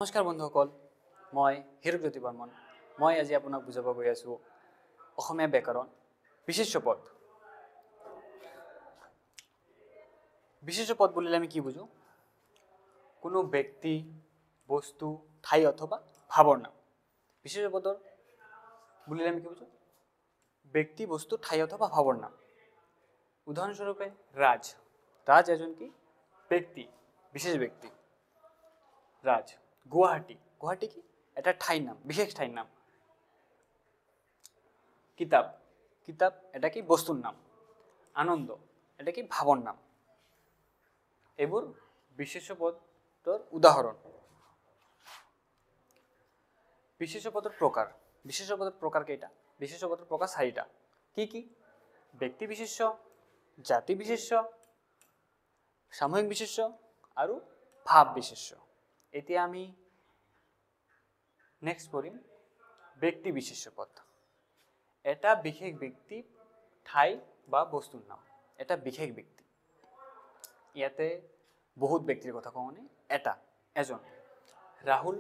নমস্কাৰ বন্ধুসকল, মই হিৰকজ্যোতি বৰ্মন। মই আজি আপোনাক বুজাব গৈ আছোঁ অসমীয়া ব্যাকৰণ বিশেষ্য পদ। বিশেষ্য পদ বুলিলে আমি কি বুজো? কোনো ব্যক্তি, বস্তু, ঠাই অথবা ভাৱৰ নাম। বিশেষ্য পদৰ বুলিলে আমি কি বুজো? ব্যক্তি, বস্তু, ঠাই অথবা ভাৱৰ নাম। উদাহৰণস্বৰূপে ৰাজ। ৰাজ এজন কি ব্যক্তি, বিশেষ ব্যক্তি। ৰাজ। গুৱাহাটী। গুৱাহাটী কি এটা ঠাইৰ নাম, বিশেষ ঠাইৰ নাম। কিতাপ। কিতাপ এটা কি বস্তুৰ নাম। আনন্দ এটা কি ভাৱৰ নাম। এইবোৰ বিশেষ্য পদৰ উদাহৰণ। বিশেষ্য পদৰ প্ৰকাৰ। বিশেষ্য পদৰ প্ৰকাৰ কেইটা? বিশেষ্য পদৰ প্ৰকাৰ চাৰিটা। কি কি? ব্যক্তি বিশেষ্য, জাতি বিশেষ্য, সাময়িক বিশেষ্য আৰু ভাৱ বিশেষ্য। এতিয়া আমি নেক্সট পঢ়িম ব্যক্তি বিশেষ্য পদ। এটা বিশেষ ব্যক্তি, ঠাই বা বস্তুৰ নাম। এটা বিশেষ ব্যক্তি। ইয়াতে বহুত ব্যক্তিৰ কথা কওঁ নে? এটা, এজন। ৰাহুল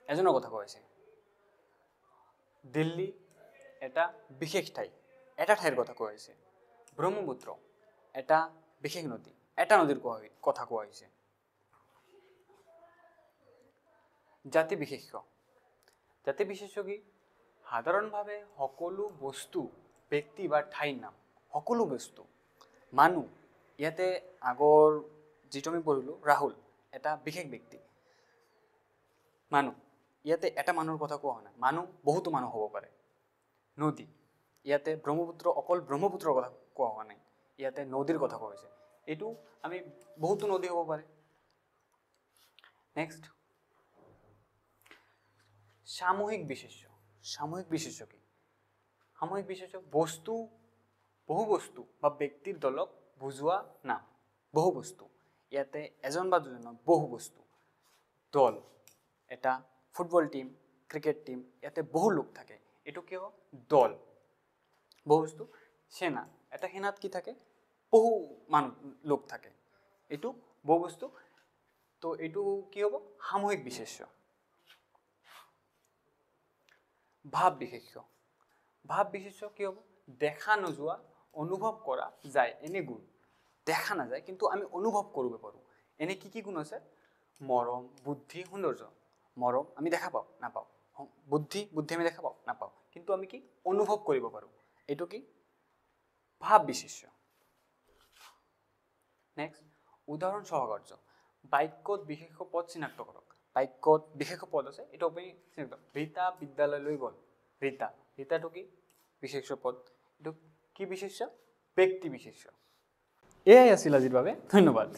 এজনৰ কথা কৈ আছে। দিল্লী এটা বিশেষ ঠাই, এটা ঠাইৰ কথা কোৱা হৈছে। ব্ৰহ্মপুত্ৰ এটা বিশেষ নদী, এটা নদীৰ কথা কোৱা হৈছে। জাতি বিশেষ্য। জাতি বিশেষ্য কি? সাধাৰণভাৱে সকলো বস্তু, ব্যক্তি বা ঠাইৰ নাম। সকলো বস্তু। মানুহ, ইয়াতে আগৰ যিটো আমি পঢ়িলোঁ ৰাহুল এটা বিশেষ ব্যক্তি। মানুহ, ইয়াতে এটা মানুহৰ কথা কোৱা হোৱা নাই, মানুহ বহুতো মানুহ হ'ব পাৰে। নদী, ইয়াতে ব্ৰহ্মপুত্ৰ অকল ব্ৰহ্মপুত্ৰৰ কথা কোৱা হোৱা নাই, ইয়াতে নদীৰ কথা কোৱা হৈছে। এইটো আমি বহুতো নদী হ'ব পাৰে। নেক্সট সামূহিক বিশেষ্য। সামূহিক বিশেষ্য কি? সামূহিক বিশেষ্য বস্তু, বহু বস্তু বা ব্যক্তিৰ দলক বুজোৱা নাম। বহু বস্তু, ইয়াতে এজন বা দুজনৰ বহু বস্তু। দল, এটা ফুটবল টিম, ক্ৰিকেট টিম, ইয়াতে বহু লোক থাকে, এইটো কিয় দল। বহু বস্তু। সেনা, এটা সেনাত কি থাকে? বহু মানুহ লোক থাকে, এইটো বহু বস্তু। তো এইটো কি হ'ব? সামূহিক বিশেষ্য। ভাৱ বিশেষ্য। ভাৱ বিশেষ্য কি হ'ব? দেখা নোযোৱা, অনুভৱ কৰা যায় এনে গুণ। দেখা নাযায় কিন্তু আমি অনুভৱ কৰিব পাৰোঁ। এনে কি কি গুণ আছে? মৰম, বুদ্ধি, সৌন্দৰ্য। মৰম আমি দেখা পাওঁ, নাপাওঁ। বুদ্ধি আমি দেখা পাওঁ, নাপাওঁ। কিন্তু আমি কি অনুভৱ কৰিব পাৰোঁ। এইটো কি? ভাৱ বিশেষ্য। নেক্সট উদাহৰণ সহকাৰ্য। বাক্যত বিশেষ্য পদ চিনাক্ত কৰক। বাক্যত বিশেষ্য পদ আছে, এইটো আপুনি চিনাক্ত। ৰীতা বিদ্যালয়লৈ গ'ল। ৰীতা, ৰীতাটো কি বিশেষ্য পদ। এইটো কি বিশেষ্য? ব্যক্তি বিশেষ্য। এয়াই আছিল আজিৰ বাবে, ধন্যবাদ।